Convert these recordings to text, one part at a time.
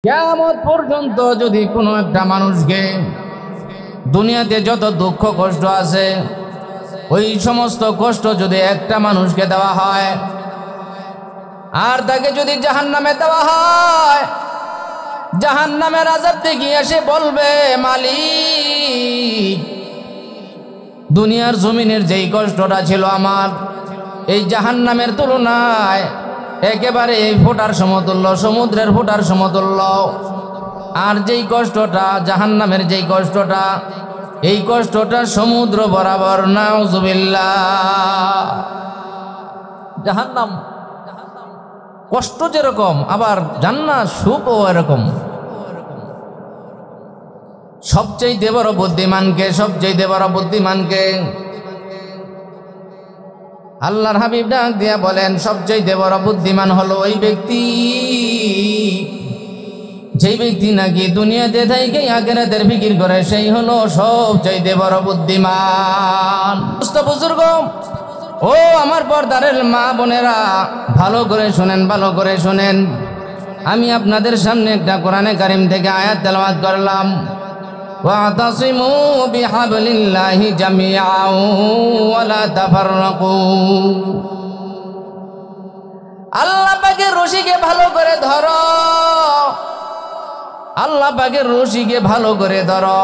কিয়ামত পর্যন্ত যদি কোনো একটা মানুষকে দুনিয়াতে যত দুঃখ কষ্ট আছে ওই সমস্ত কষ্ট যদি একটা মানুষকে দেওয়া হয় আর তাকে যদি জাহান্নামে দেওয়া হয়, জাহান্নামের আযাব থেকে এসে বলবে, মালিক দুনিয়ার জমিনের যেই কষ্টটা ছিল আমার, এই জাহান্নামের তুলনায় একেবারে এই ফোঁটার সমতুল্য, সমুদ্রের ফোঁটার সমতুল্য। আর যেই কষ্টটা জাহান্নামের যেই কষ্টটা, এই কষ্টটা সমুদ্র বরাবর। নাউযুবিল্লাহ। জাহান্নাম কষ্ট যেরকম, আবার জান্নাত সুখও এরকম। সবচেয়ে বড় বুদ্ধিমানকে, সবচেয়ে বড় বুদ্ধিমানকে আল্লাহর হাবিব ডাক দিয়া বলেন, সবচেয়ে বড় বুদ্ধিমান হলো ওই ব্যক্তি যেই ব্যক্তি নাকি দুনিয়াতে থেকে আখিরাতের ফিকির করে, সেই হলো সবচেয়ে বড় বুদ্ধিমান। বুজুর্গ ও আমার পর্দার মা বোনেরা, ভালো করে শুনেন, ভালো করে শুনেন। আমি আপনাদের সামনে একটা কোরআনে কারিম থেকে আয়াত তেলাওয়াত করলাম, ওয়াতাসিমু বিহাবলিল্লাহি জামিআন ওয়া লা তাফাররাকু। আল্লাহ পাকের রশিকে ভালো করে ধরো, আল্লাহ পাকের রশিকে ভালো করে ধরো।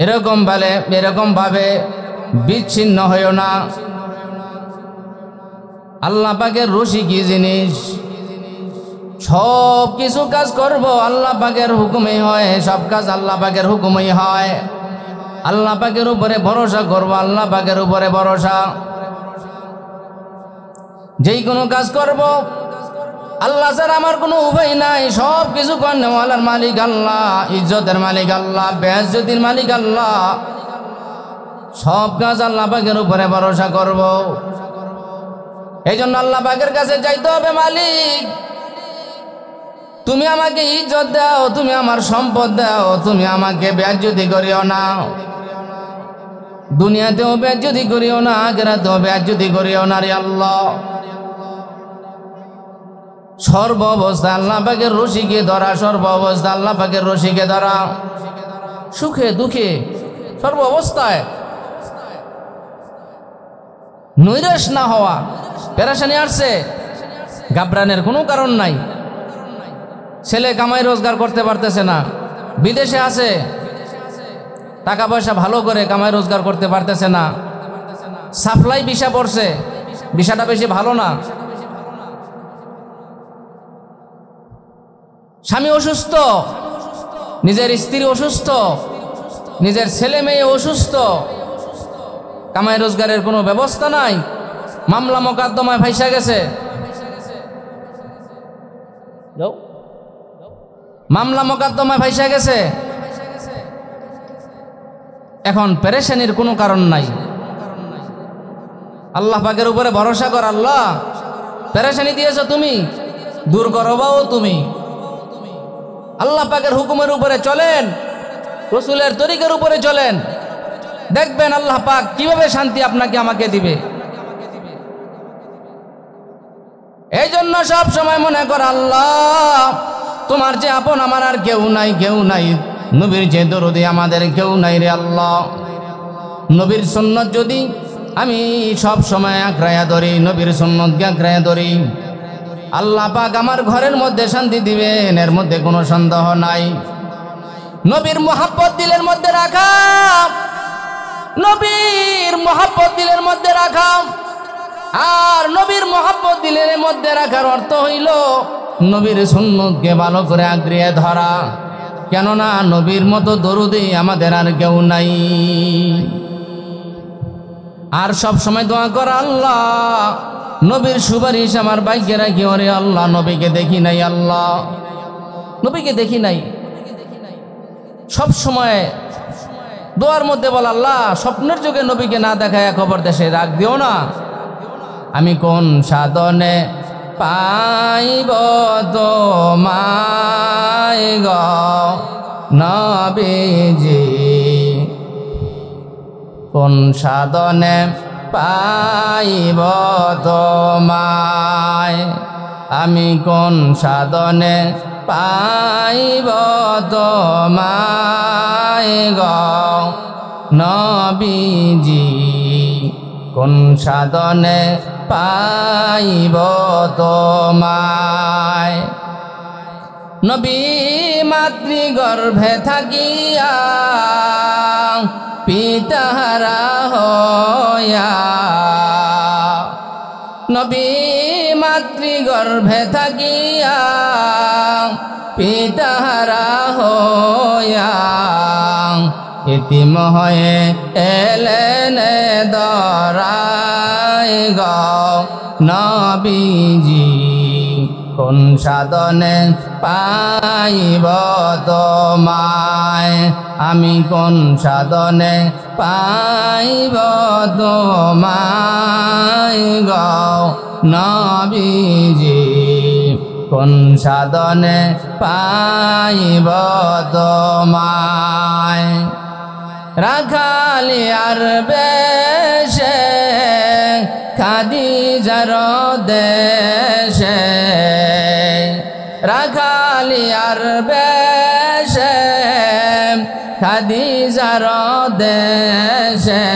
এরকম ভাবে বিচ্ছিন্ন হইও না। আল্লাহ পাকের রশি কি জিনিস? সব কিছু কাজ করব আল্লাহ পাকের হুকুমেই হয়, সব কাজ আল্লাহ পাকের হুকুমেই হয়। আল্লাহ পাকের উপরে ভরসা করব, আল্লাহ পাকের উপরে ভরসা। যেই কোনো কাজ করব আল্লাহ ছাড়া আমার কোনো উপায় নাই। সব কিছু কর্নেওয়ালার মালিক আল্লাহ, ইজ্জতের মালিক আল্লাহ, বেইজ্জতির মালিক আল্লাহ। সব কাজ আল্লাহ পাকের উপরে ভরসা করব। এই জন্য আল্লাহ পাকের কাছে যাইতে হবে, মালিক তুমি আমাকে ইজ্জত দাও, তুমি আমার সম্পদ দাও, তুমি আমাকে বেইজ্জতি করিও না। দুনিয়াতেও বেইজ্জতি করিও না, আখিরাতেও বেইজ্জতি করিও না রে আল্লাহ। সর্ব অবস্থা আল্লাহ পাকের রশিকে ধরা, সর্ব অবস্থা আল্লাহ পাকের রশিকে ধরা। সুখে দুঃখে সর্ব অবস্থায় নৈরাশ না হওয়া। পেরেশানি আসছে, ঘাবড়ানোর কোনো কারণ নাই। ছেলে কামাই রোজগার করতে পারতেছে না, বিদেশে আছে, টাকা পয়সা ভালো করে কামাই রোজগার করতে পারতেছে না, সাপ্লাই ভিসা পড়ছে, ভিসাটা বেশি ভালো না, স্বামী অসুস্থ, নিজের স্ত্রী অসুস্থ, নিজের ছেলে মেয়ে অসুস্থ, কামাই রোজগারের কোনো ব্যবস্থা নাই, মামলা মোকদ্দমায় ফাঁসা গেছে, মামলা মোকদ্দমায় ফাঁসা গেছে। এখন পেরেশানির কোনো কারণ নাই। আল্লাহ পাকের উপরে ভরসা কর। আল্লাহ পেরেশানি দিয়েছো তুমি, দূর করবাও তুমি। আল্লাহ পাকের হুকুমের উপরে চলেন, রাসূলের তরিকার উপরে চলেন, দেখবেন আল্লাহ পাক কিভাবে শান্তি আপনাকে আমাকে দিবে। এই জন্য সব সময় মনে কর, আল্লাহ তোমার যে আপন আমার আর কেউ নাই, কেউ নাই। নবীর যে দরদি আমাদের কেউ নাই রে আল্লাহ। নবীর সুন্নাত যদি আমি সব সময় আঁকড়াইয়া ধরি, নবীর সুন্নাতকে আঁকড়াইয়া ধরি, আল্লাহ পাক আমার ঘরের মধ্যে শান্তি দিবেন, এর মধ্যে কোনো সন্দেহ নাই। নবীর মুহাব্বত দিলের মধ্যে রাখা, নবীর মুহাব্বত দিলের মধ্যে রাখা। আর নবীর মুহাব্বত দিলের মধ্যে রাখার অর্থ হইল নবীর সুন্নতকে ভালো করে আঁকড়িয়ে ধরা। কেননা নবীর মতো দরুদি আমাদের আর কেউ নাই। আর সব সময় দোয়া কর, আল্লাহ নবীর সুপারিশ আমার ভাগ্যে রাখি। ওরে আল্লাহ নবীকে দেখি নাই, আল্লাহ নবীকে দেখি নাই। সব সময় দোয়ার মধ্যে বল, আল্লাহ স্বপ্নের যুগে নবীকে না দেখায় খবর দেশে রাখ দিও না। আমি কোন সাধনে পাইব তোমায় গো নবীজি, কোন সাধনে পাইব তোমায়। আমি কোন সাধনে পাইব তোমায় গো নবীজি কোন সাধনে পাইব তোমায় নবী মাতৃগর্ভে থাকিয়া পিতাহারা হইয়া নবী মাতৃগর্ভে থাকিয়া পিতাহারা হইয়া ইতিম হয়ে এলেন দরায় গো নবীজি কোন সাধনে পাইব তোমায় আমি কোন সাধনে পাইব তোমায় গো নবীজি কোন সাধনে পাইব তোমায় রাখালিয়ার বেশে খাদিজার দেশে রাখালিয়ার বেশে খাদিজার দেশে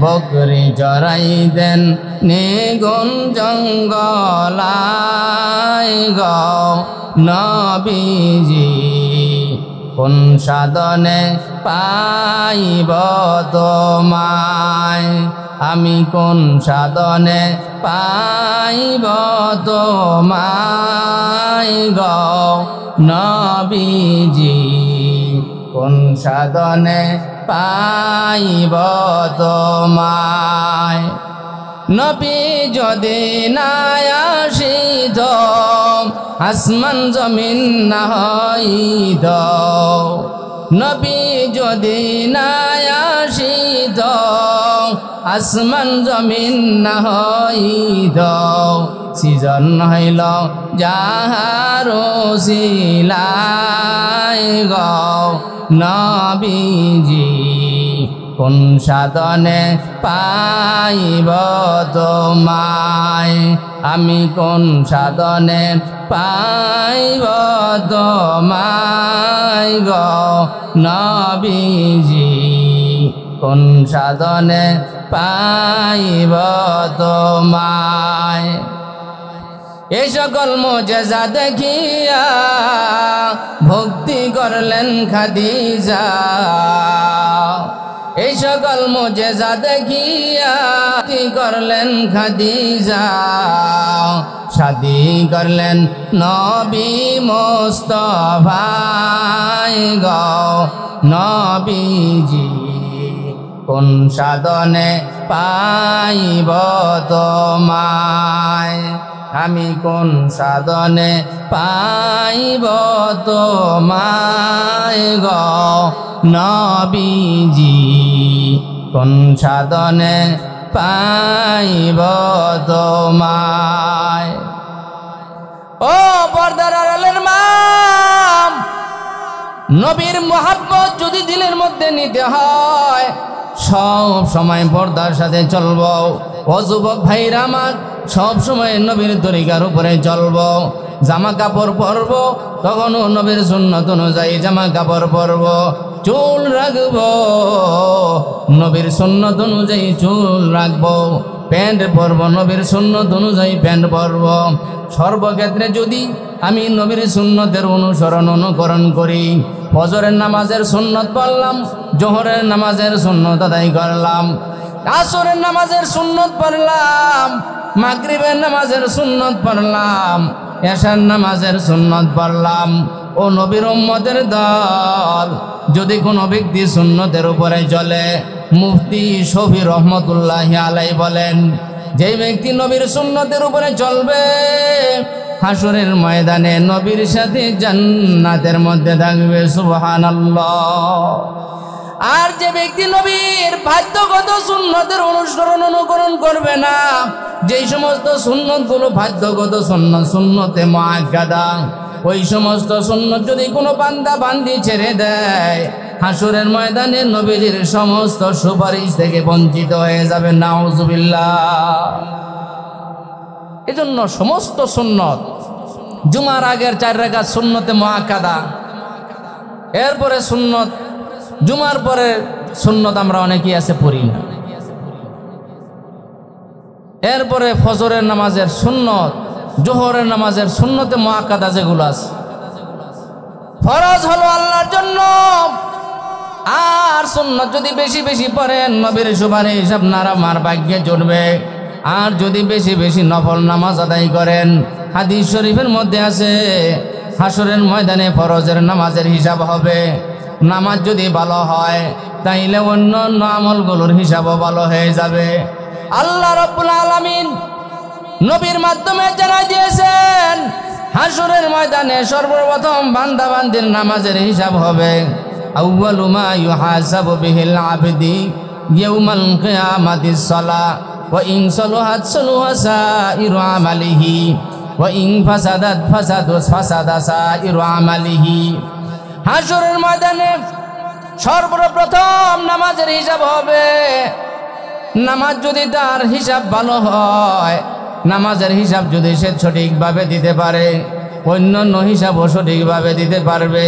বকরি চরাই দেন নিগুণ জঙ্গলায় গো নবীজি কোন সাধনে পাইব তোমায় আমি কোন সাধনে পাইব তোমায় গো নবীজি কোন সাধনে পাইব তোমায় নবী যদি না আসিত আসমান জমিন না হইত নবী যদি না আসিত আসমান জমিন না হইত সৃজন হইল যাহার শিলায় গো নবীজি কোন সাধনে পাইব তোমায় আমি কোন সাধনে পাইব তোমায় গো নবীজি কোন সাধনে পাইব তোমায় এই সকল মুজিজা দেখিয়া ভক্তি করলেন খাদিজা এই সকল মুজিজা দেখিয়া ভক্তি করলেন খাদিজা শাদি করলেন নবী মুস্তাফায় গো নবীজি কোন সাধনে পাইব তোমায় আমি কোন সাধনে পাইব তোমায় গো নবীজি কোন সাধনে পাইব তোমায় ও পর্দার আড়ালের মা নবীর মোহাব্বত যদি দিলের মধ্যে নিতে হয় সব সময় পর্দার সাথে চলবো ও যুবক ভাইরা আমার সব সময় নবীর তরিকার উপরে চলবো জামা কাপড় পরবো তখনও নবীর সুন্নত অনুযায়ী জামা কাপড় পরবো চুল রাখবো নবীর সুন্নত অনুযায়ী চুল রাখবো প্যান্ট পরবো নবীর সুন্নত অনুযায়ী প্যান্ট পরবো সর্বক্ষেত্রে যদি আমি নবীর সুন্নতের অনুকরণ করি ফজরের নামাজের সুন্নত পড়লাম জোহরের নামাজের সুন্নত আদায় করলাম আসরের নামাজের সুন্নত পড়লাম মাগরিবের নামাজের সুন্নত পড়লাম এশার নামাজের সুন্নত পড়লাম ও নবীর উম্মতের দল যদি কোনো ব্যক্তি সুন্নতের উপরে চলে মুফতি শফি রহমতুল্লাহি আলাইহি বলেন যেই ব্যক্তি নবীর সুন্নতের উপরে চলবে হাসরের ময়দানে নবীর সাথে জান্নাতের মধ্যে থাকবে সুবহানাল্লাহ আর যে ব্যক্তি নবীর বাধ্যগত সুন্নতের অনুকরণ করবে না যেই সমস্ত সুন্নতগুলো বাধ্যগত সুন্নতে মুআক্কাদা ওই সমস্ত সুন্নত যদি কোনো বান্দা বান্দি ছেড়ে দেয় হাসরের ময়দানে নবীর সমস্ত সুপারিশ থেকে বঞ্চিত হয়ে যাবে নাউজুবিল্লাহ এজন্য সমস্ত সুন্নত, জুমার আগের 4 রাকাত সুন্নতে মুআক্কাদা, এরপরে সুন্নত, জুমার পরে সুন্নত আমরা অনেকেই আছে পড়ি না। এরপরে ফজরের নামাজের সুন্নত, জোহরের নামাজের সুন্নতে মুআক্কাদা যেগুলো আছে, ফরজ হলো আল্লাহর জন্য। আর সুন্নত যদি বেশি বেশি পড়েন, নবীর সুপারিশ আপনার আমার ভাগ্যে জুটবে। আর যদি বেশি বেশি নফল নামাজ আদায় করেন, হাদিস শরীফের মধ্যে আছে হাসরের ময়দানে ফরজের নামাজের হিসাব হবে। নামাজ যদি ভালো হয় তাইলে অন্য অন্য আমলগুলোর হিসাবও ভালো হয়ে যাবে। আল্লাহ রাব্বুল আলামিন নবীর মাধ্যমে জানাই দিয়েছেন, হাসরের ময়দানে সর্বপ্রথম বান্দা বান্দির নামাজের হিসাব হবে। আউয়ালু মা ইউহাসাবু বিহিল আবদি ইয়াউমাল কিয়ামাতিস সালাহ ওয়া ইন সালাহাত সালাহা সাইরু আমালিহি ওয়া ইন ফাসাদাত ফাসাদা সাইরু আমালিহি। হাসরের ময়দানে সর্বপ্রথম নামাজের হিসাব হবে। নামাজ যদি তার হিসাব ভালো হয়, নামাজের হিসাব যদি সে সঠিকভাবে দিতে পারে, অন্যান্য হিসাবও সঠিকভাবে দিতে পারবে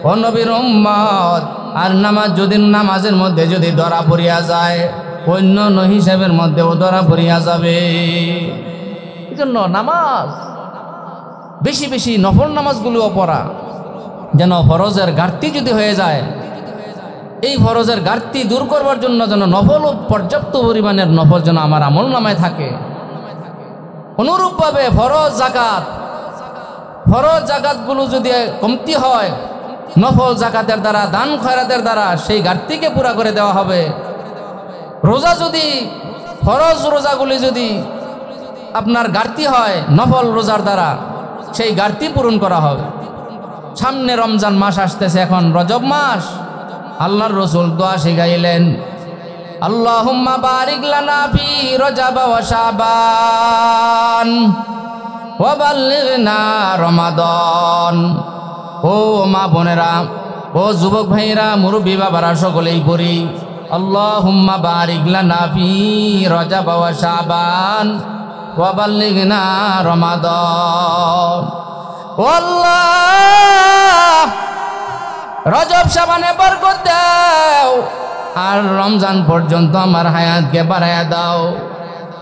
ও নবীর উম্মত। আর নামাজ যদি নামাজের মধ্যে যদি ধরা পড়িয়া যায়, অন্যান্য হিসাবের মধ্যেও ধরা পড়িয়া যাবে। এই জন্য নামাজ বেশি বেশি নফল নামাজগুলোও পড়া, যেন ফরজের ঘাটতি যদি হয়ে যায়, এই ফরজের ঘাটতি দূর করবার জন্য যেন নফল পর্যাপ্ত পরিমাণের নফল যেন আমার আমল নামায় থাকে। অনুরূপভাবে ফরজ জাকাতগুলো যদি কমতি হয়, নফল জাকাতের দ্বারা, দান খয়রাতের দ্বারা সেই ঘাটতিকে পুরা করে দেওয়া হবে। রোজা যদি, ফরজ রোজাগুলি যদি আপনার ঘাটতি হয়, নফল রোজার দ্বারা সেই ঘাটতি পূরণ করা হবে। সামনে রমজান মাস আসতেছে, এখন রজব মাস। আল্লাহর রাসূল দোয়া শিখাইলেন, আল্লাহুম্মা বারিক লানা ফি রজব ওয়া শাবান ওয়া বাল্লিগনা রমাদান। ও মা বোনেরা, ও যুবক ভাইরা, মুরব্বী বাবারা, সকলেই পড়ি, আল্লাহুম্মা বারিক লানা ফি রজব ওয়া শাবান ওয়া বাল্লিগনা রমাদান। ও আল্লাহ, রজব শাবানে বরকত দাও, আর রমজান পর্যন্ত আমার হায়াতকে বাড়ায়া দাও।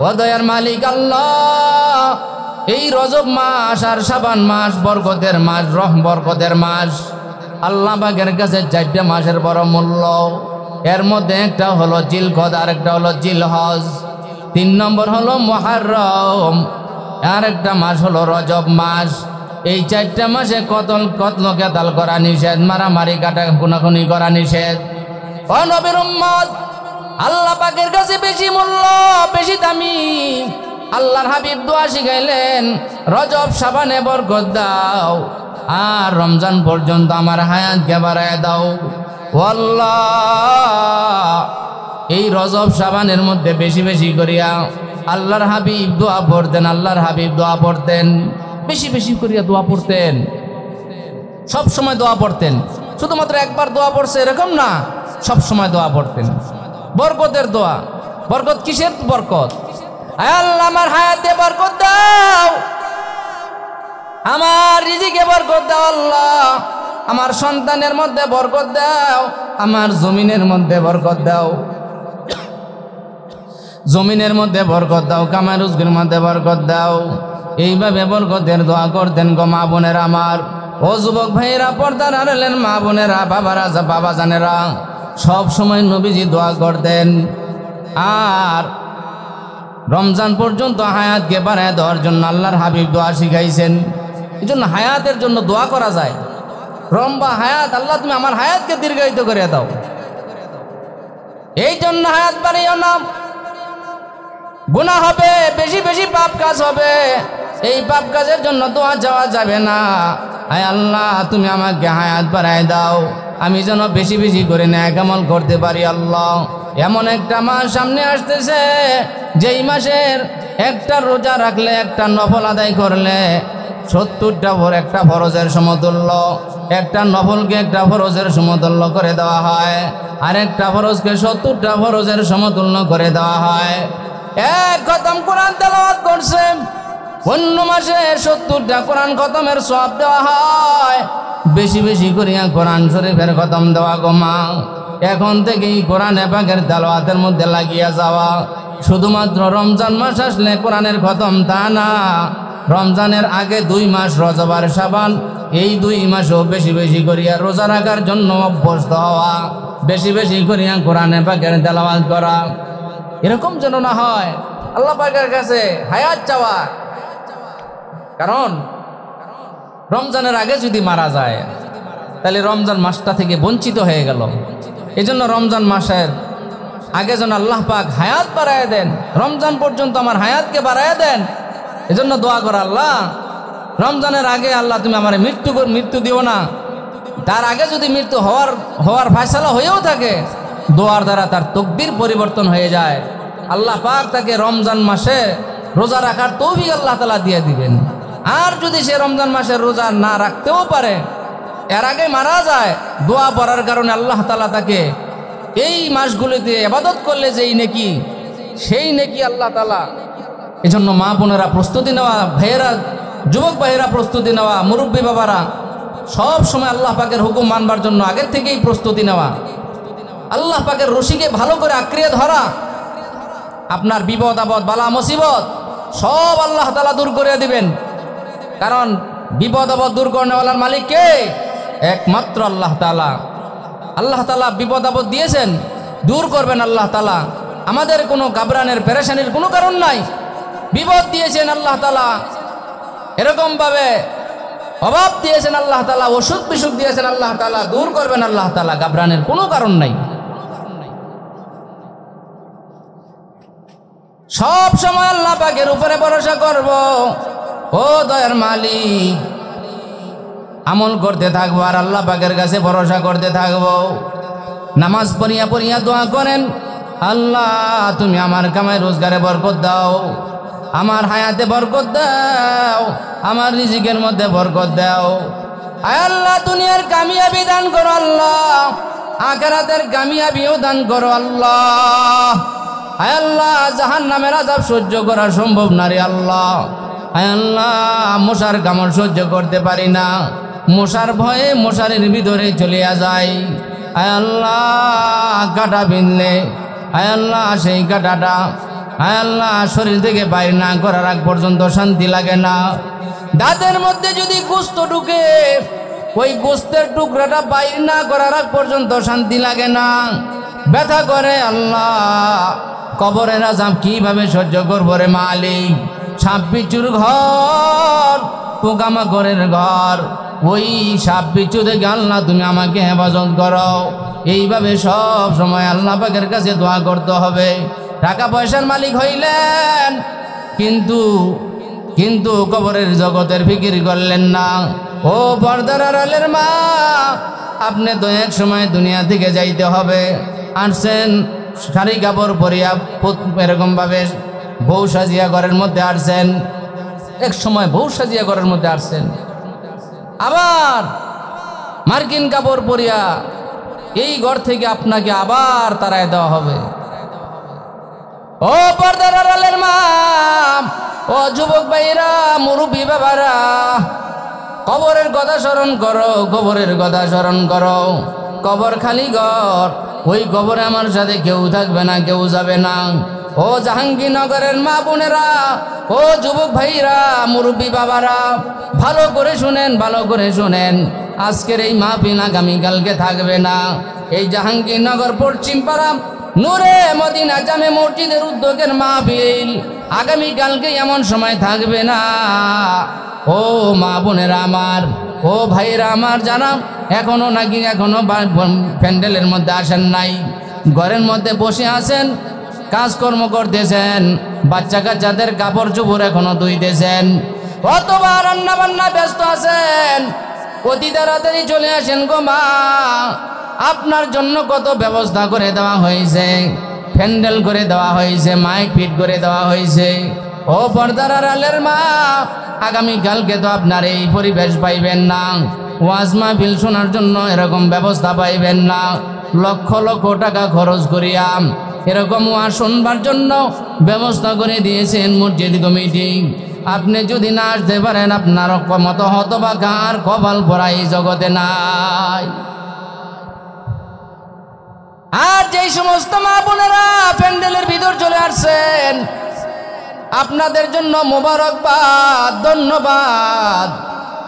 ও দয়ার মালিক আল্লাহ, এই রজব মাস আর শাবান মাস বরকতের মাস, বরকতের মাস। আল্লাহ পাকের কাছে 4টা মাসের বড় মূল্য। এর মধ্যে একটা হলো জিলকদ, আর একটা হলো জিলহজ, 3 নম্বর হলো মুহররম, আর একটা মাস হলো রজব মাস। এই 4টা মাসে কতল কেতাল করা নিষেধ, মারামারি কাটা খুনাখুনি করা নিষেধ। ও নবীর উম্মত, আল্লাহ পাকের কাছে বেশি মূল্য, বেশি দামি। আল্লাহর হাবিব দোয়া শিখাইলেন, রজব শাবানে বরকত দাও, আর রমজান পর্যন্ত আমার হায়াতকে বাড়ায় দাও। ও আল্লাহ, এই রজব শাবানের মধ্যে বেশি বেশি করিয়া আল্লাহর হাবিব দোয়া পড়তেন। আল্লাহর হাবিব দোয়া পড়তেন, বেশি বেশি করিয়া দোয়া পড়তেন, সব সময় দোয়া পড়তেন। শুধুমাত্র একবার দোয়া পড়ছে এরকম না, সব সময় দোয়া পড়তেন। বরকতের দোয়া। বরকত কিসের বরকত? আয় আল্লাহ, আমার হায়াতে বরকত দাও, আমার রিজিকে বরকত দাও। আল্লাহ, আমার সন্তানের মধ্যে বরকত দাও, আমার জমিনের মধ্যে বরকত দাও, জমিনের মধ্যে বরকত দাও, কামাই রুজগের মধ্যে বরকত দাও। এইভাবে বরকতের দোয়া করতেন গো মা বোনেরা আমার। ও যুবক ভাইয়েরা, পর্দার আড়ালের মা বোনেরা, বাবারা, বাবা জানেরা, সব সময় নবীজি দোয়া করতেন। আর রমজান পর্যন্ত হায়াতকে বাড়ায় দেওয়ার জন্য আল্লাহর হাবিব দোয়া শিখাইছেন। এই জন্য হায়াতের জন্য দোয়া করা যায়। লম্বা হায়াত, আল্লাহ তুমি আমার হায়াতকে দীর্ঘায়িত করে দাও। এই জন্য হায়াত বাড়িও না, গুনাহ হবে, বেশি বেশি পাপ কাজ হবে। এই পাপ কাজের জন্য দোয়া যাওয়া যাবে না। আয় আল্লাহ, তুমি আমাকে হায়াত বাড়ায় দাও, আমি যেন বেশি বেশি করে নেক আমল করতে পারি। আল্লাহ, এমন একটা মাস সামনে আসতেছে, যেই মাসের একটা রোজা রাখলে, একটা নফল আদায় করলে 70টা একটা ফরজের সমতুল্য, একটা নফলকে একটা ফরজের সমতুল্য করে দেওয়া হয়, আর একটা ফরজকে 70টা ফরজের সমতুল্য করে দেওয়া হয়। এক খতম কোরআন তেলাওয়াত করছে, অন্য মাসে 70টা কোরআন খতমের সওয়াব দেওয়া হয়, বেশি বেশি করিয়া কোরআন শরীফের খতম দেওয়া গো মা। এখন থেকেই কোরআনে পাকের তেলাওয়াতের মধ্যে লাগিয়া যাওয়া। শুধুমাত্র রমজান মাস আসলে কোরআনের খতম তা না, রমজানের আগে 2 মাস রজব আর শাবান, এই 2 মাসও বেশি বেশি করিয়া রোজা রাখার জন্য অভ্যস্ত হওয়া, বেশি বেশি করিয়া কোরআনে পাকের তেলাওয়াত করা। এরকম যেন না হয়, আল্লাহ পাকের কাছে হায়াত চাওয়া। কারণ রমজানের আগে যদি মারা যায় তাহলে রমজান মাসটা থেকে বঞ্চিত হয়ে গেল। এজন্য রমজান মাসের আগে যেন আল্লাহ পাক হায়াত বাড়ায় দেন, রমজান পর্যন্ত আমার হায়াতকে বাড়ায় দেন। এজন্য দোয়া করা, আল্লাহ রমজানের আগে আল্লাহ তুমি আমার মৃত্যু দিও না। তার আগে যদি মৃত্যু হওয়ার ফয়সালা হয়েও থাকে, দোয়ার দ্বারা তার তকদির পরিবর্তন হয়ে যায়। আল্লাহ পাক তাকে রমজান মাসে রোজা রাখার তৌফিক আল্লাহ তাআলা দিয়ে দিবেন। আর যদি সে রমজান মাসের রোজা না রাখতেও পারে, এর আগে মারা যায়, দোয়া পড়ার কারণে আল্লাহ তাআলা তাকে এই মাসগুলিতে ইবাদত করলে যেই নেকি, সেই নেকি আল্লাহ তাআলা। এজন্য মা বোনেরা প্রস্তুতি নেওয়া, ভাইয়েরা, যুবক ভাইয়েরা প্রস্তুতি নেওয়া, মুরব্বী বাবারা সব সময় আল্লাহ পাকের হুকুম মানবার জন্য আগের থেকেই প্রস্তুতি নেওয়া। আল্লাহ পাকের রশিকে ভালো করে আঁকড়িয়ে ধরা। আপনার বিপদ আপদ বালা মুসিবত সব আল্লাহ তাআলা দূর করে দিবেন। কারণ বিপদ আপদ দূর করেওয়ালার মালিক কে? একমাত্র আল্লাহ তাআলা। আল্লাহ তাআলা বিপদ আপদ দিয়েছেন, দূর করবেন আল্লাহ তাআলা। আমাদের কোনো ঘাবড়ানোর পেরেশানির কোনো কারণ নাই। বিপদ দিয়েছেন আল্লাহ তাআলা, এরকমভাবে অভাব দিয়েছেন আল্লাহ তাআলা, অসুখ বিসুখ দিয়েছেন আল্লাহ তাআলা, দূর করবেন আল্লাহ তাআলা। ঘাবড়ানোর কোনো কারণ নাই। সব সময় আল্লাহ পাকের উপরে ভরসা করব। ও দয়ার মালিক, আমল করতে থাকবো আর আল্লাহ পাকের কাছে ভরসা করতে থাকবো। নামাজ পড়িয়া পড়িয়া দোয়া করেন, আল্লাহ তুমি আমার কামাই রোজগারে বরকত দাও, আমার হায়াতে বরকত দাও, আমার রিজিকের মধ্যে বরকত দাও। আয় আল্লাহ দুনিয়ার কামিয়াবি দান করো আল্লাহ, আখিরাতের কামিয়াবিও দান করো আল্লাহ। আয় আল্লাহ জাহান্নামের আযাব সহ্য করা সম্ভব না রে আল্লাহ। আয় আল্লাহ মশার কামড় সহ্য করতে পারি না, মশার ভয়ে মশারির ভিতরে চলিয়া যায়। আয় আল্লাহ কাঁটা বিঁধলে, আয় আল্লাহ সেই কাঁটাটা আয় আল্লাহ শরীর থেকে বাইর না করার আগ পর্যন্ত শান্তি লাগে না। দাঁতের মধ্যে যদি গোস্ত ঢুকে, ওই গোস্তের টুকরাটা বাইর না করার আগ পর্যন্ত শান্তি লাগে না, ব্যথা করে আল্লাহ। কবরের আযাব কিভাবে সহ্য করবো রে মালিক? সাপ বিচ্ছুর ঘর, পোকামাকড়ের ঘর, ওই সাপ বিচ্ছু থেকে আল্লাহ তুমি আমাকে হেফাজত করো। এইভাবে সব সময় আল্লাহ পাকের কাছে দোয়া করতে হবে। টাকা পয়সার মালিক হইলেন, কিন্তু কবরের জগতের ফিকির করলেন না। ও পর্দার আড়ালের মা, আপনি তো এক সময় দুনিয়া থেকে যাইতে হবে। আসছেন শাড়ি কাপড় পরিয়া এরকমভাবে বউ সাজিয়া ঘরের মধ্যে আসছেন, এক সময় বউ সাজিয়া ঘরের মধ্যে আসছেন, আবার মার্কিন কাপড় পরিয়া এই ঘর থেকে আপনাকে আবার তাড়ায় দেওয়া হবে। ও পর্দার আড়ালের মা, ও যুবক ভাইরা, মুরব্বী বাবারা, কবরের কথা স্মরণ করো, কবরের কথা স্মরণ করো। কবর খালি ঘর, ওই কবরে আমার সাথে কেউ থাকবে না, কেউ যাবে না। ও জাহাঙ্গীরনগরের মা বোনেরা, ও যুবক ভাইরা, মুরব্বী বাবারা, ভালো করে শুনেন, ভালো করে শুনেন। আজকের এই মাহফিল আগামীকালকে থাকবে না। এই জাহাঙ্গীরনগর পশ্চিম পাড়া নূরে মদিনা জামে মসজিদের উদ্যোগের মাহফিল আগামীকালকে এমন সময় থাকবে না। ও মা বোনেরা আমার, ও ভাইরা আমার, জানা এখনো প্যান্ডেলের মধ্যে আসেন নাই, ঘরের মধ্যে বসে আছেন, কাজকর্ম করতেছেন, বাচ্চা কাচ্চাদের কাপড় চোপড় এখনো ধুইতেছেন, অথবা রান্না বান্না ব্যস্ত আছেন। অতি তাড়াতাড়ি চলে আসেন গো মা, আপনার জন্য কত ব্যবস্থা করে দেওয়া হয়েছে, প্যান্ডেল করে দেওয়া হয়েছে, মাইক ফিট করে দেওয়া হয়েছে। ও পর্দার আড়ালের মা, আগামীকালকে তো আপনার এই পরিবেশ পাইবেন না, ওয়াজ মাহফিল শোনার জন্য এরকম ব্যবস্থা পাইবেন না। লক্ষ লক্ষ টাকা খরচ করিয়া এরকম ওয়াজ শুনবার জন্য ব্যবস্থা করে দিয়েছেন মসজিদ কমিটি। আপনি যদি না আসতে পারেন আপনার মতো হতভাগা আর কপাল পোড়া এই জগতে নাই। আর যেই সমস্ত মা বোনেরা প্যান্ডেলের ভিতর চলে আসছেন, আপনাদের জন্য মোবারকবাদ, ধন্যবাদ।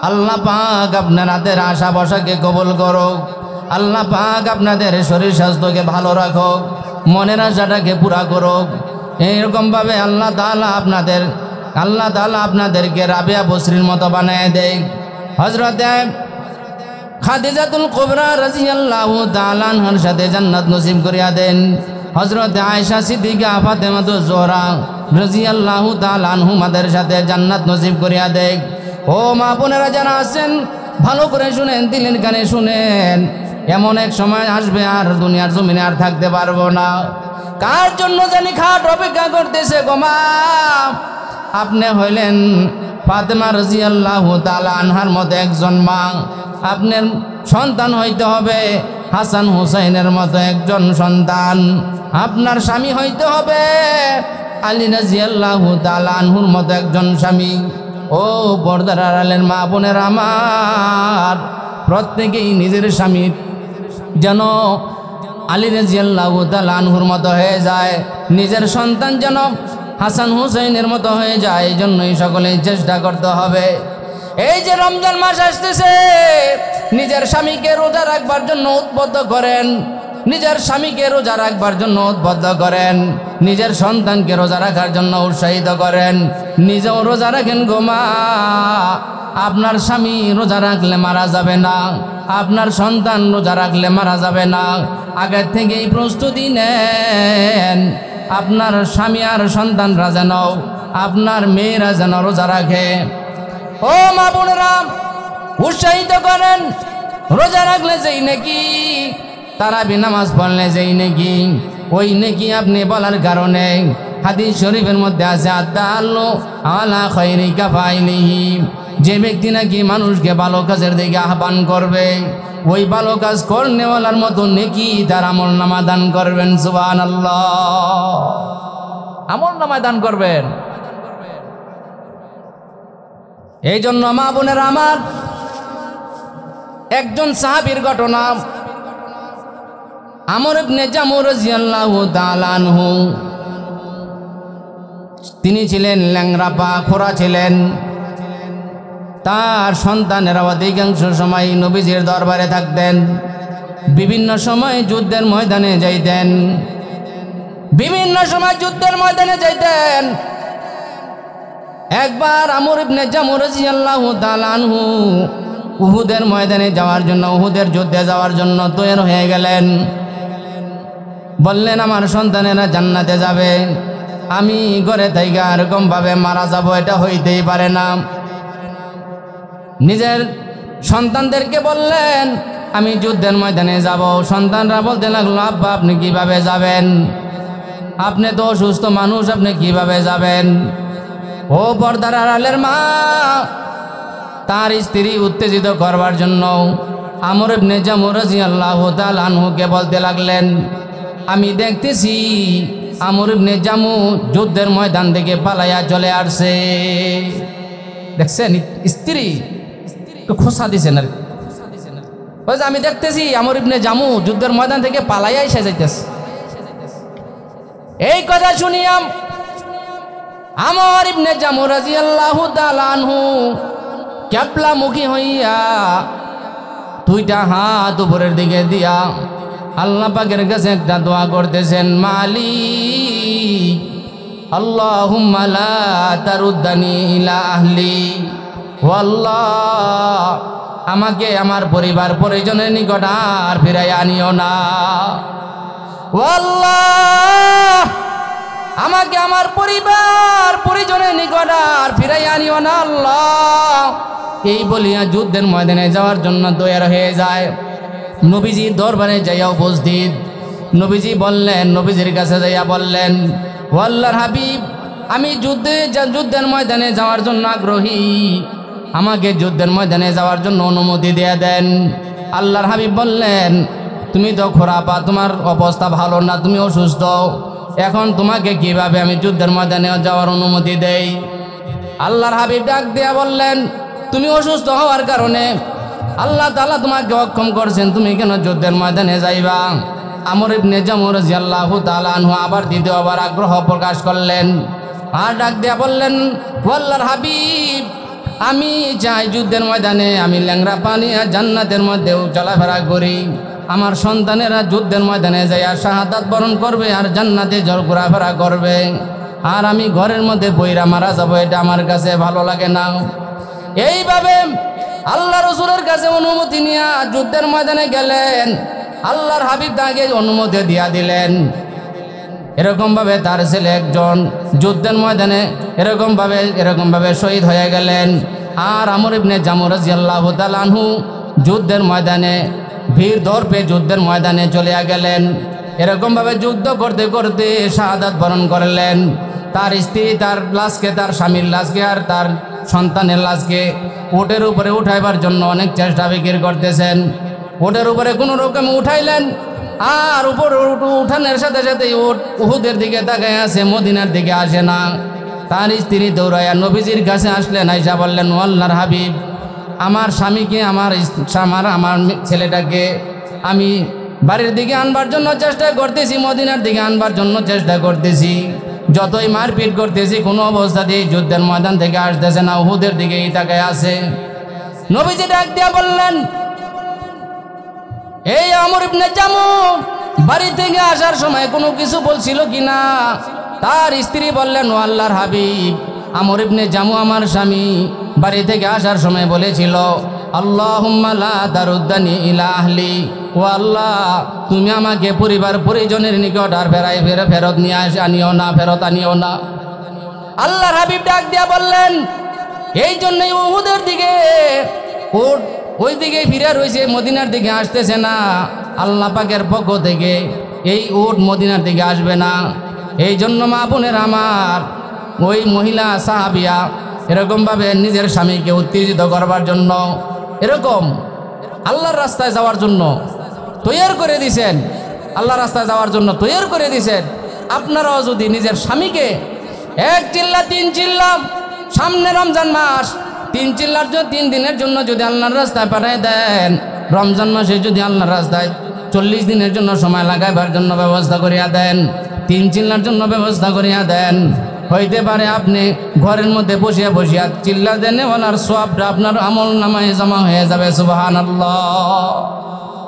আল্লাহ পাক আপনাদের আশা বসাকে কবুল করুক। আল্লাহ পাক আপনাদের শরীর স্বাস্থ্যকে ভালো রাখুক, মনের আশাটাকে পুরা করুক। এইরকমভাবে আল্লাহ তাআলা আপনাদেরকে রাবিয়া বসরির মতো বানায় দেয়। হযরতে খাদিজাতুল কুবরা রাদিয়াল্লাহু তাআলা আনহার সাথে জান্নাত নসিব করিয়া দেন। হযরতে আয়েশা সিদ্দিকা ফাতেমাতুজ জোহরা রাদিয়াল্লাহু তাআলা আনহুমাদের সাথে জান্নাত নসিব করিয়া দেয়। ও মা বোনেরা যারা আছেন, ভালো করে শুনেন, দিলের কানে শুনেন। এমন এক সময় আসবে আর দুনিয়ার জমিনে আর থাকতে পারবো না। কার জন্য জানি খাট অপেক্ষা করতেছে গো মা? আপনি হইলেন ফাতেমা রাদিয়াল্লাহু তাআলা আনহার মতো একজন মা। আপনার সন্তান হইতে হবে হাসান হুসাইনের মতো একজন সন্তান। আপনার স্বামী হইতে হবে আলী রাদিয়াল্লাহু তাআলা আনহুর মতো একজন স্বামী। ও পর্দার আড়ালের মা বোনের আমার, প্রত্যেকেই নিজের স্বামী যেন আলী রাদিয়াল্লাহু তাআলা আনহুর মতো হয়ে যায়, নিজের সন্তান যেন হাসান হুসাইনের মতো হয়ে যায়। এই জন্যই সকলেই চেষ্টা করতে হবে। এই যে রমজান মাস আসতেছে, নিজের স্বামীকে রোজা রাখবার জন্য উদ্বুদ্ধ করেন, নিজের স্বামীকে রোজা রাখবার জন্য উদ্বুদ্ধ করেন, নিজের সন্তানকে রোজা রাখার জন্য উৎসাহিত করেন, নিজেও রোজা রাখেন গো মা। আপনার স্বামী রোজা রাখলে মারা যাবে না, আপনার সন্তান রোজা রাখলে মারা যাবে না। আগের থেকেই প্রস্তুতি নেন, আপনার স্বামী আর সন্তানরা যেন, আপনার মেয়েরা যেন রোজা রাখে। ও মা বোনেরা, উৎসাহিত করেন। রোজা রাখলে যেই নাকি, তারাবি নামাজ পড়লে যেই নাকি, ওই নাকি আপনি বলার কারণে হাদিস শরীফের মধ্যে আছে আদাল্লু আলা খায়রি কাফাইলিহি, যে ব্যক্তি নাকি মানুষকে ভালো কাজের দিকে আহ্বান করবে, ওই ভালো কাজ করনেওয়ালার মতো নেকি তার আমল নামা দান করবেন। সুবহানাল্লাহ, আমল নামা দান করবেন। এই জন্য মা বোনের আমার, একজন সাহাবীর ঘটনা, আমর ইবনে জামু রাদিয়াল্লাহু তাআলা আনহু। তিনি ছিলেন ল্যাংড়া পা, খোঁড়া ছিলেন। তার সন্তানেরা অধিকাংশ সময় নবীজির দরবারে থাকতেন, বিভিন্ন সময় যুদ্ধের ময়দানে যাইতেন, বিভিন্ন সময় যুদ্ধের ময়দানে যাইতেন। একবার আমর ইবনে জামু রাদিয়াল্লাহু তাআলা আনহু উহুদের ময়দানে যাওয়ার জন্য, উহুদের যুদ্ধে যাওয়ার জন্য তৈরি হয়ে গেলেন। বললেন আমার সন্তানেরা জান্নাতে যাবে, আমি ঘরে থেকে এরকম ভাবে মারা যাব, এটা হইতেই পারে না। নিজের সন্তানদেরকে বললেন আমি যুদ্ধের ময়দানে যাব। সন্তানরা বলতে লাগলো আব্বা আপনি কিভাবে যাবেন? আপনি তো অসুস্থ মানুষ, আপনি কিভাবে যাবেন? ও পর্দার আড়ালের মা, তার স্ত্রী উত্তেজিত করবার জন্য আমর ইবনে জামু রাদিয়াল্লাহু তাআলা আনহুকে বলতে লাগলেন, আমি দেখতেছি আমর ইবনে জামু যুদ্ধের ময়দান থেকে পালাইয়া চলে আসছে। দেখছেন স্ত্রী খোসা দিছেন আর আমি দেখতেছি আমর ইবনে জামু যুদ্ধের ময়দান থেকে পালাইয়া এসে যাইতেছে। এই কথা শুনিয়াম আমর ইবনে জামু রাদিয়াল্লাহু তাআলা আনহু ক্যাবলামুখী হইয়া দুইটা হাত উপরের দিকে দিয়া আল্লাহ পাকের কাছে একটা দোয়া করতেছেন, মালিক আল্লাহুম্মা লা তারুদ্দানি ইলা আহলি, ও আল্লাহ আমাকে আমার পরিবার পরিজনের নিকট আর ফিরাই আনিও না। ও আল্লাহ আমাকে আমার পরিবার পরিজনের নিকট আর ফিরাই আনিও না আল্লাহ। এই বলিয়া যুদ্ধের ময়দানে যাওয়ার জন্য তৈরি হয়ে যায়। নবীজি দরবারে যাইয়া উপস্থিত। নবীজি বললেন, নবীজির কাছে যাইয়া বললেন, ও আল্লাহর হাবিব আমি যুদ্ধের ময়দানে যাওয়ার জন্য আগ্রহী, আমাকে যুদ্ধের ময়দানে যাওয়ার জন্য অনুমতি দিয়ে দেন। আল্লাহর হাবিব বললেন, তুমি তো খোরাপা, তোমার অবস্থা ভালো না, তুমি অসুস্থ, এখন তোমাকে কিভাবে আমি যুদ্ধের ময়দানে যাওয়ার অনুমতি দেই? আল্লাহর হাবিব ডাক দিয়া বললেন, তুমি অসুস্থ হওয়ার কারণে আল্লাহ তাআলা তোমাকে অক্ষম করছেন, তুমি কেন যুদ্ধের ময়দানে যাইবা? আমর ইবনে জামু রাদিয়াল্লাহু তাআলা আনহু আবার দ্বিতীয়বার আগ্রহ প্রকাশ করলেন আর ডাক দিয়া বললেন, আল্লাহর হাবিব, আমি চাই যুদ্ধের ময়দানে আমি ল্যাংড়া পানি আর জান্নাতের মধ্যেও চলাফেরা করি। আমার সন্তানেরা যুদ্ধের ময়দানে যাইয়া শাহাদাত বরণ করবে আর জান্নাতে জল ঘোরাফেরা করবে, আর আমি ঘরের মধ্যে বইরা মারা যাবো, এটা আমার কাছে ভালো লাগে না। এইভাবে আল্লাহ রসুলের কাছে অনুমতি নিয়ে যুদ্ধের ময়দানে গেলেন। আল্লাহর হাবিব তাকে অনুমতি দিয়া দিলেন। এরকমভাবে তার ছেলে একজন যুদ্ধের ময়দানে এরকমভাবে শহীদ হয়ে গেলেন। আর আমর ইবনে জামু রাদিয়াল্লাহু তাআলা আনহু যুদ্ধের ময়দানে ভিড় দর্পে যুদ্ধের ময়দানে চলে গেলেন। এরকমভাবে যুদ্ধ করতে করতে শাহাদাত বরণ করলেন। তার স্ত্রী তার লাশকে, তার স্বামীর লাশকে আর তার সন্তানের লাশকে উটের উপরে উঠাইবার জন্য অনেক চেষ্টা বিক্রি করতেছেন। উটের উপরে কোনো রকমে উঠাইলেন, আর উপরে উঠানোর সাথে সাথে উহুদের দিকে তাকায় আছে, মদিনার দিকে আসে না। তার স্ত্রী দৌড়াইয়া নবীজির কাছে আসলেন, আয়েশা বললেন, ও আল্লাহর হাবিব, আমার স্বামীকে, আমার ছেলেটাকে আমি বাড়ির দিকে আনবার জন্য চেষ্টা করতেছি, মদিনার দিকে আনবার জন্য চেষ্টা করতেছি, যতই মারপিট করতেছি কোনো অবস্থাতেই যুদ্ধের ময়দান থেকে আসতেছে না, উহুদের দিকেই তাকায় আছে। নবীজি ডাক দিয়া বললেন, এই আমর ইবনে জামু বাড়ি থেকে আসার সময় কোনো কিছু বলছিল কিনা? তার স্ত্রী বললেন, ও আল্লাহর হাবিব, আমর ইবনে জামু আমার স্বামী বাড়ি থেকে আসার সময় বলেছিল, আল্লাহুম্মা লা তারুদ্দানি ইলা আহলি, ও আল্লাহ, তুমি আমাকে পরিবার পরিজনের নিকট আর ফেরত নিয়ে আনিও না। আল্লাহর হাবিব ডাক দিয়া বললেন, এই জন্যই উহুদের দিকে ওই দিকে ফিরে রয়েছে, মদিনার দিকে আসতেছে না। আল্লাহ পাকের পক্ষ থেকে এই উট মদিনার দিকে আসবে না। এই জন্য মা বোনের আমার, ওই মহিলা সাহাবিয়া এরকমভাবে নিজের স্বামীকে উত্তেজিত করবার জন্য, এরকম আল্লাহর রাস্তায় যাওয়ার জন্য তৈরি করে দিয়েছেন, আল্লাহর রাস্তায় যাওয়ার জন্য তৈরি করে দিয়েছেন। আপনারাও যদি নিজের স্বামীকে 1 চিল্লা 3 চিল্লা, সামনে রমজান মাস, 3 চিল্লার জন্য 3 দিনের জন্য যদি আল্লাহর রাস্তায় পাঠিয়ে দেন, রমজান মাসে যদি আল্লাহর রাস্তায় 40 দিনের জন্য সময় লাগাইবার জন্য ব্যবস্থা করিয়া দেন, 3 চিল্লার জন্য ব্যবস্থা করিয়া দেন, হইতে পারে আপনি ঘরের মধ্যে বসিয়া চিল্লা দেন, ওনার সওয়াবটা আপনার আমল নামায় জমা হয়ে যাবে। সুবহানাল্লাহ।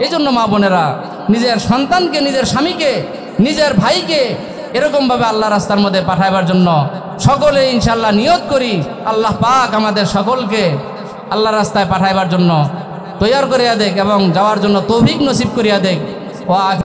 এই জন্য মা বোনেরা নিজের সন্তানকে, নিজের স্বামীকে, নিজের ভাইকে এরকমভাবে আল্লাহ রাস্তার মধ্যে পাঠাইবার জন্য সকলে ইনশাল্লাহ নিয়ত করি, আল্লাহ পাক আমাদের সকলকে আল্লাহ রাস্তায় পাঠাইবার জন্য তৈরি করিয়া দেখ এবং যাওয়ার জন্য তৌফিক নসিব করিয়া দেখ।